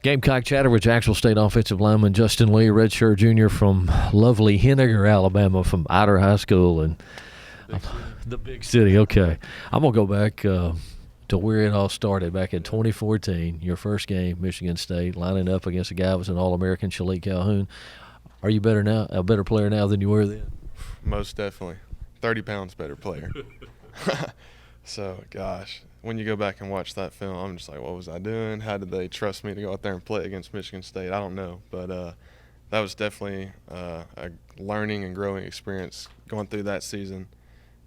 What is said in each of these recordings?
Gamecock chatter with Jacksonville State offensive lineman Justin Lea, redshirt junior from lovely Henniger, Alabama, from Ider High School and the big city. Okay, I'm gonna go back to where it all started back in 2014. Your first game, Michigan State, lining up against a guy who was an All-American, Shalik Calhoun. Are you better now? A better player now than you were then? Most definitely, 30 pounds better player. So, gosh, when you go back and watch that film, I'm just like, what was I doing? How did they trust me to go out there and play against Michigan State? I don't know. But that was definitely a learning and growing experience going through that season.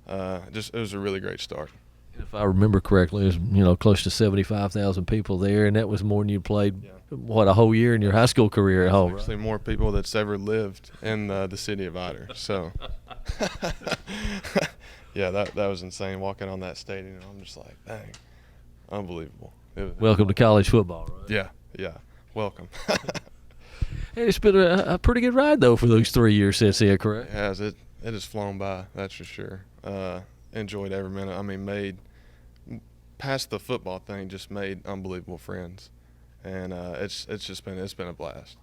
It was a really great start. If I remember correctly, it was close to 75,000 people there, and that was more than you played, a whole year in your high school career at home, actually, right? more people that's ever lived in the city of Ider. So, yeah, that was insane walking on that stadium. I'm just like, dang, unbelievable. Welcome to college football, right? Yeah, welcome. Hey, it's been a pretty good ride, though, for those 3 years since then, correct? It has. It has flown by, that's for sure. Enjoyed every minute. I mean, made past the football thing, just made unbelievable friends, and it's been a blast.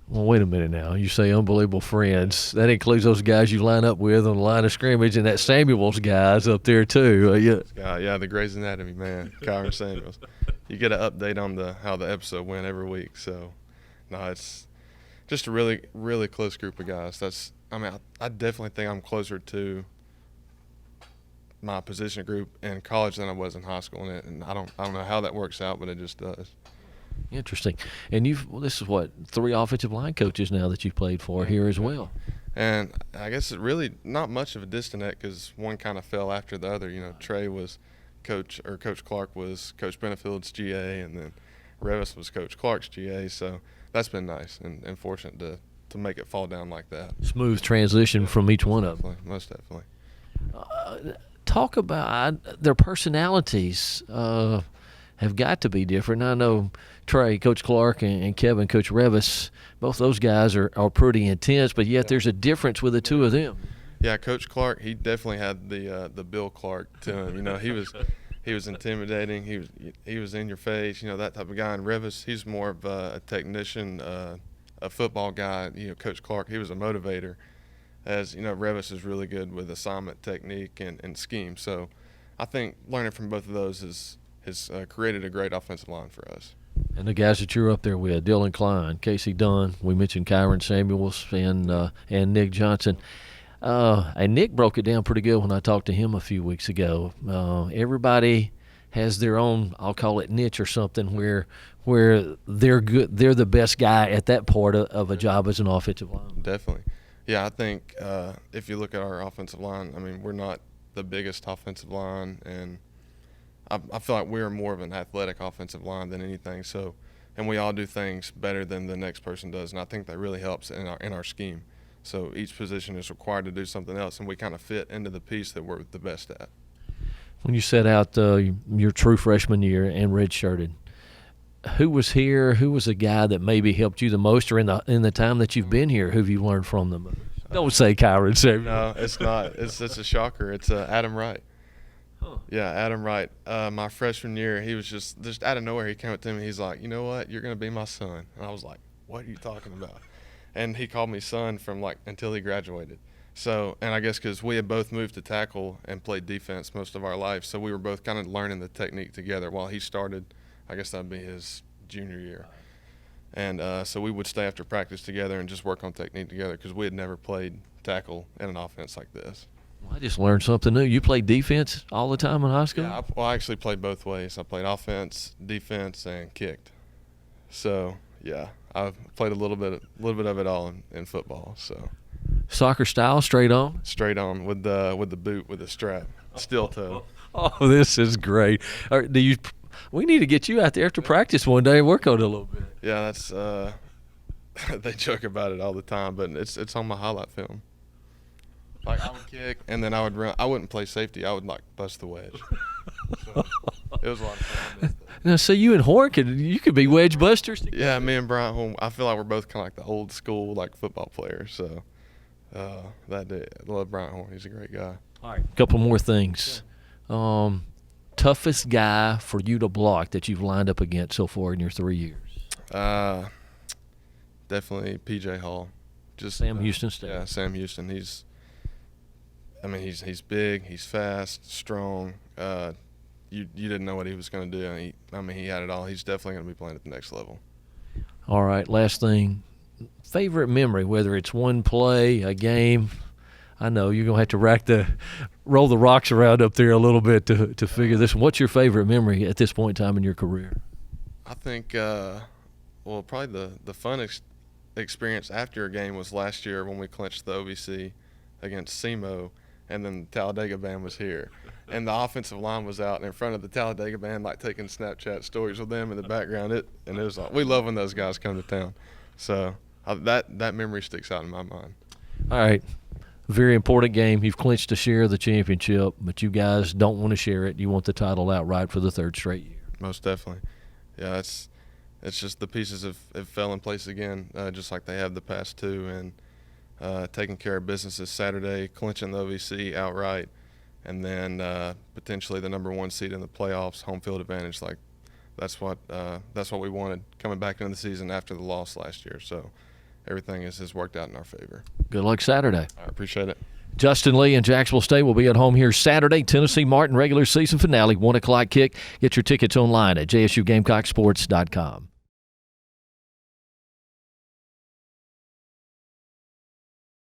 Well, wait a minute now. You say unbelievable friends. That includes those guys you line up with on the line of scrimmage and that Samuels guys up there too. Yeah, the Grey's Anatomy man, Kyron Samuels. You get an update on how the episode went every week. So, no, it's just a really, really close group of guys. I definitely think I'm closer to my position group in college than I was in high school, and I don't know how that works out, but it just does. Interesting. And this is what, 3 offensive line coaches now that you've played for here as well. And I guess it really not much of a disconnect because one kind of fell after the other. Trey was Coach Clark was Coach Benefield's GA, and then Revis was Coach Clark's GA. So that's been nice and fortunate to make it fall down like that. Smooth transition from each one of them. Most definitely. Talk about their personalities. Have got to be different. I know Trey, Coach Clark, and Kevin, Coach Revis, both those guys are pretty intense, but yet there's a difference with the two of them. Yeah, Coach Clark, he definitely had the Bill Clark to him. He was intimidating. He was in your face, that type of guy. And Revis, he's more of a technician, a football guy. Coach Clark, he was a motivator. As Revis is really good with assignment technique and scheme. So I think learning from both of those has created a great offensive line for us. And the guys that you're up there with, Dylan Klein, Casey Dunn, we mentioned Kyron Samuels and Nick Johnson. And Nick broke it down pretty good when I talked to him a few weeks ago. Everybody has their own, I'll call it niche or something, where they're good. They're the best guy at that part of a job as an offensive lineman. Definitely. Yeah, I think if you look at our offensive line, we're not the biggest offensive line, and I feel like we're more of an athletic offensive line than anything. So, and we all do things better than the next person does, and I think that really helps in our scheme. So each position is required to do something else, and we kind of fit into the piece that we're the best at. When you set out your true freshman year and redshirted, who was here? Who was the guy that maybe helped you the most, or in the time that you've been here, who have you learned from the most? Don't say Kyron Samuels. No, it's not. It's a shocker. It's Adam Wright. Huh. Yeah, Adam Wright. My freshman year, he was just out of nowhere. He came up to me. He's like, "You know what? You're gonna be my son." And I was like, "What are you talking about?" And he called me son from until he graduated. So, and I guess because we had both moved to tackle and played defense most of our life, so we were both kind of learning the technique together. While he started, I guess that'd be his junior year. And so we would stay after practice together and just work on technique together because we had never played tackle in an offense like this. Well, I just learned something new. You played defense all the time in high school? Yeah, I actually played both ways. I played offense, defense, and kicked. So, yeah, I've played a little bit of it all in football. So, soccer style, straight on? Straight on with the boot with the strap, steel toe. Oh, this is great. We need to get you out there after practice one day and work on it a little bit. Yeah, that's they joke about it all the time, but it's on my highlight film. I would kick, and then I would run. I wouldn't play safety. I would bust the wedge. So, it was a lot of fun. Now, so you and Horn could be wedge busters together. Yeah, me and Bryant Horn. I feel like we're both kind of the old school football players. So that day, I love Bryant Horn. He's a great guy. All right, a couple more things. Toughest guy for you to block that you've lined up against so far in your 3 years? Definitely PJ Hall. Just Sam Houston State. Yeah, Sam Houston. He's big, he's fast, strong. You didn't know what he was going to do. He had it all. He's definitely going to be playing at the next level. All right, last thing. Favorite memory, whether it's one play, a game. I know you're going to have to roll the rocks around up there a little bit to figure this. What's your favorite memory at this point in time in your career? I think, probably the fun experience after a game was last year when we clinched the OVC against SEMO, and then the Talladega band was here. And the offensive line was out in front of the Talladega band, like taking Snapchat stories with them in the background. It was like, we love when those guys come to town. So that memory sticks out in my mind. All right. Very important game. You've clinched a share of the championship, but you guys don't want to share it. You want the title outright for the third straight year. Most definitely. Yeah, it's just the pieces have fell in place again, just like they have the past two, and taking care of business this Saturday, clinching the OVC outright, and then potentially the number one seed in the playoffs, home field advantage. Like that's what we wanted coming back into the season after the loss last year. So everything has worked out in our favor. Good luck Saturday. I appreciate it. Justin Lea and Jacksonville State will be at home here Saturday. Tennessee Martin regular season finale, 1 o'clock kick. Get your tickets online at jsugamecocksports.com.